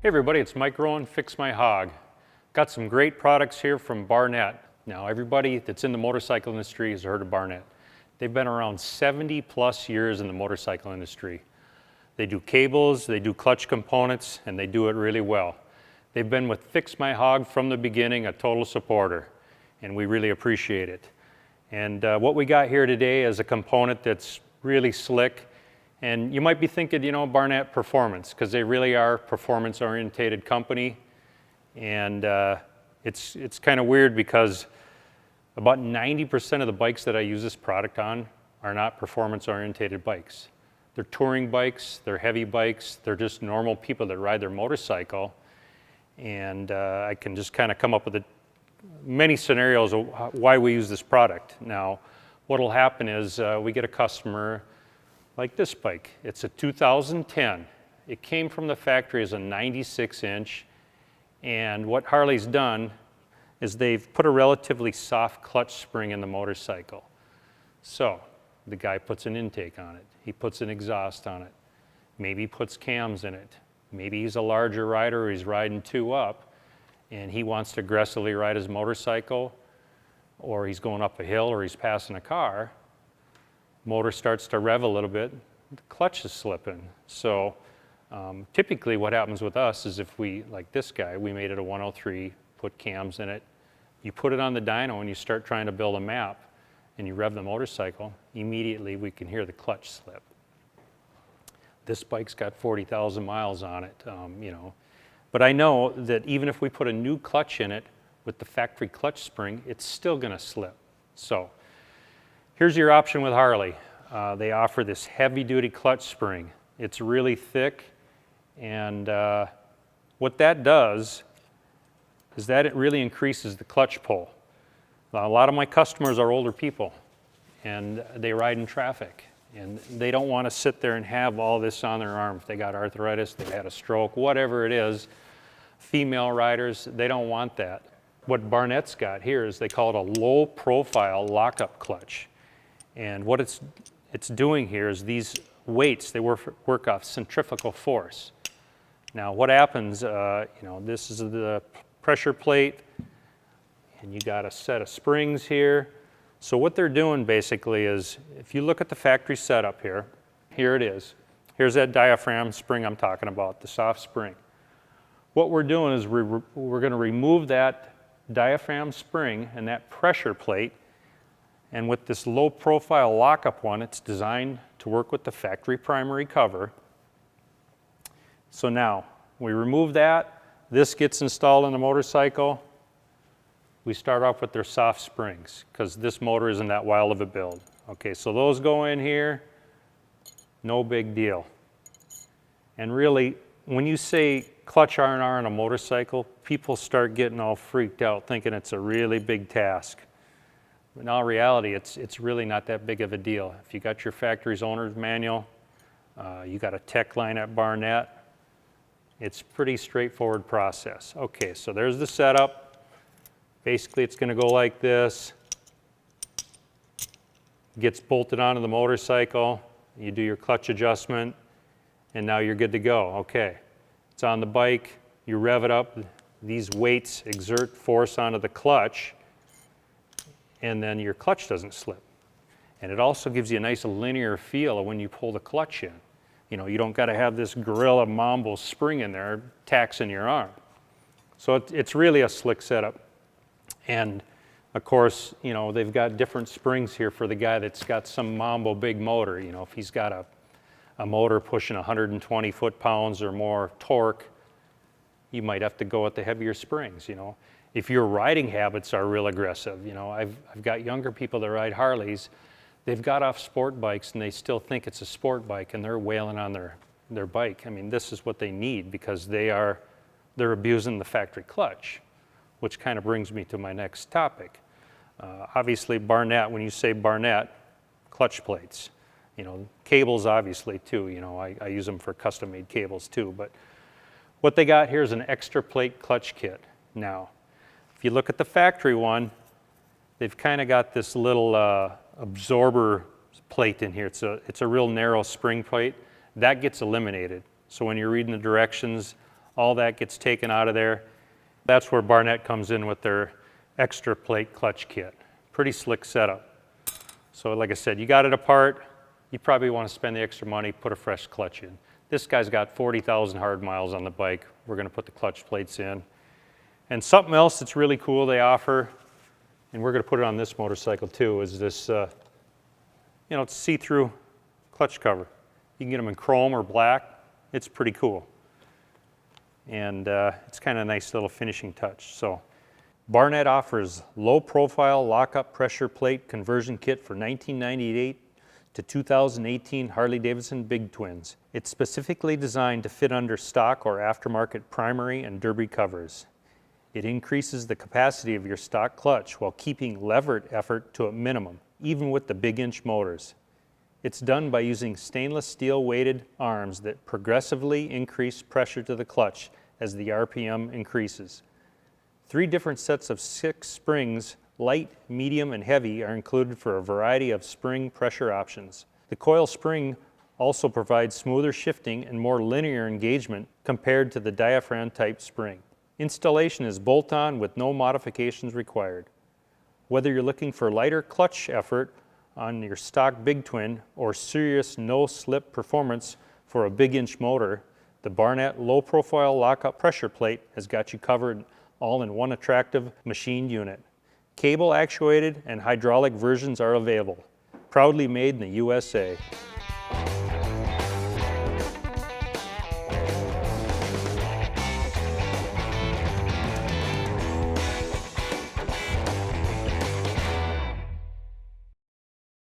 Hey everybody, it's Mike Rowan, Fix My Hog. Got some great products here from Barnett. Now everybody that's in the motorcycle industry has heard of Barnett. They've been around 70 plus years in the motorcycle industry. They do cables, they do clutch components, and they do it really well. They've been with Fix My Hog from the beginning, a total supporter, and we really appreciate it. And what we got here today is a component that's really slick. And you might be thinking, you know, Barnett Performance, because they really are a performance-oriented company. And it's kind of weird because about 90% of the bikes that I use this product on are not performance-oriented bikes. They're touring bikes, they're heavy bikes, they're just normal people that ride their motorcycle. And I can just kind of come up with many scenarios of why we use this product. Now, what'll happen is we get a customer like this bike. It's a 2010. It came from the factory as a 96-inch, and what Harley's done is they've put a relatively soft clutch spring in the motorcycle. So the guy puts an intake on it, he puts an exhaust on it, maybe he puts cams in it, maybe he's a larger rider or he's riding two up and he wants to aggressively ride his motorcycle, or he's going up a hill or he's passing a car. Motor starts to rev a little bit, the clutch is slipping. So typically what happens with us is if we, like this guy, we made it a 103, put cams in it, you put it on the dyno and you start trying to build a map and you rev the motorcycle, immediately we can hear the clutch slip. This bike's got 40,000 miles on it, you know. But I know that even if we put a new clutch in it with the factory clutch spring, it's still gonna slip. So here's your option with Harley. They offer this heavy-duty clutch spring. It's really thick, and what that does is that it really increases the clutch pull. Now, a lot of my customers are older people, and they ride in traffic, and they don't want to sit there and have all this on their arm. If they got arthritis, they had a stroke, whatever it is, female riders, they don't want that. What Barnett's got here is they call it a low-profile lockup clutch. And what it's doing here is these weights, they work off centrifugal force. Now what happens, you know, this is the pressure plate, and you got a set of springs here. So what they're doing basically is, if you look at the factory setup here, here it is. Here's that diaphragm spring I'm talking about, the soft spring. What we're doing is we're going to remove that diaphragm spring and that pressure plate. And with this low profile lockup one, it's designed to work with the factory primary cover. So now we remove that, this gets installed in the motorcycle. We start off with their soft springs because this motor isn't that wild of a build. Okay, so those go in here, no big deal. And really, when you say clutch R&R on a motorcycle, people start getting all freaked out thinking it's a really big task. In all reality, it's really not that big of a deal. If you got your factory's owner's manual, you got a tech line at Barnett, it's a pretty straightforward process. Okay, so there's the setup. Basically, it's gonna go like this. Gets bolted onto the motorcycle, you do your clutch adjustment, and now you're good to go. Okay, it's on the bike, you rev it up, these weights exert force onto the clutch, and then your clutch doesn't slip. And it also gives you a nice linear feel of when you pull the clutch in. You know, you don't got to have this Gorilla Mambo spring in there taxing your arm. So it's really a slick setup. And of course, you know, they've got different springs here for the guy that's got some Mambo big motor. You know, if he's got a motor pushing 120 foot-pounds or more torque, you might have to go with the heavier springs, you know. If your riding habits are real aggressive, you know, I've got younger people that ride Harleys, they've got off sport bikes and they still think it's a sport bike and they're wailing on their bike. I mean, this is what they need because they're abusing the factory clutch, which kind of brings me to my next topic. Obviously Barnett, when you say Barnett, clutch plates, you know, cables obviously too, you know, I use them for custom made cables too, but what they got here is an extra plate clutch kit. Now, if you look at the factory one, they've kind of got this little absorber plate in here. It's a real narrow spring plate. That gets eliminated. So when you're reading the directions, All that gets taken out of there. That's where Barnett comes in with their extra plate clutch kit. Pretty slick setup. So like I said, you got it apart, you probably want to spend the extra money, put a fresh clutch in. This guy's got 40,000 hard miles on the bike. We're going to put the clutch plates in. And something else that's really cool they offer, and we're going to put it on this motorcycle too, is this it's see-through clutch cover. You can get them in chrome or black. It's pretty cool. And it's kind of a nice little finishing touch. So Barnett offers low-profile lock-up pressure plate conversion kit for 1998 to 2018 Harley-Davidson Big Twins. It's specifically designed to fit under stock or aftermarket primary and derby covers. It increases the capacity of your stock clutch while keeping lever effort to a minimum, even with the big inch motors. It's done by using stainless steel weighted arms that progressively increase pressure to the clutch as the RPM increases. 3 different sets of 6 springs, light, medium, and heavy, are included for a variety of spring pressure options. The coil spring also provides smoother shifting and more linear engagement compared to the diaphragm type spring. Installation is bolt-on with no modifications required. Whether you're looking for lighter clutch effort on your stock Big Twin or serious no-slip performance for a big inch motor, the Barnett low-profile lock-up pressure plate has got you covered all in one attractive machined unit. Cable actuated and hydraulic versions are available. Proudly made in the USA.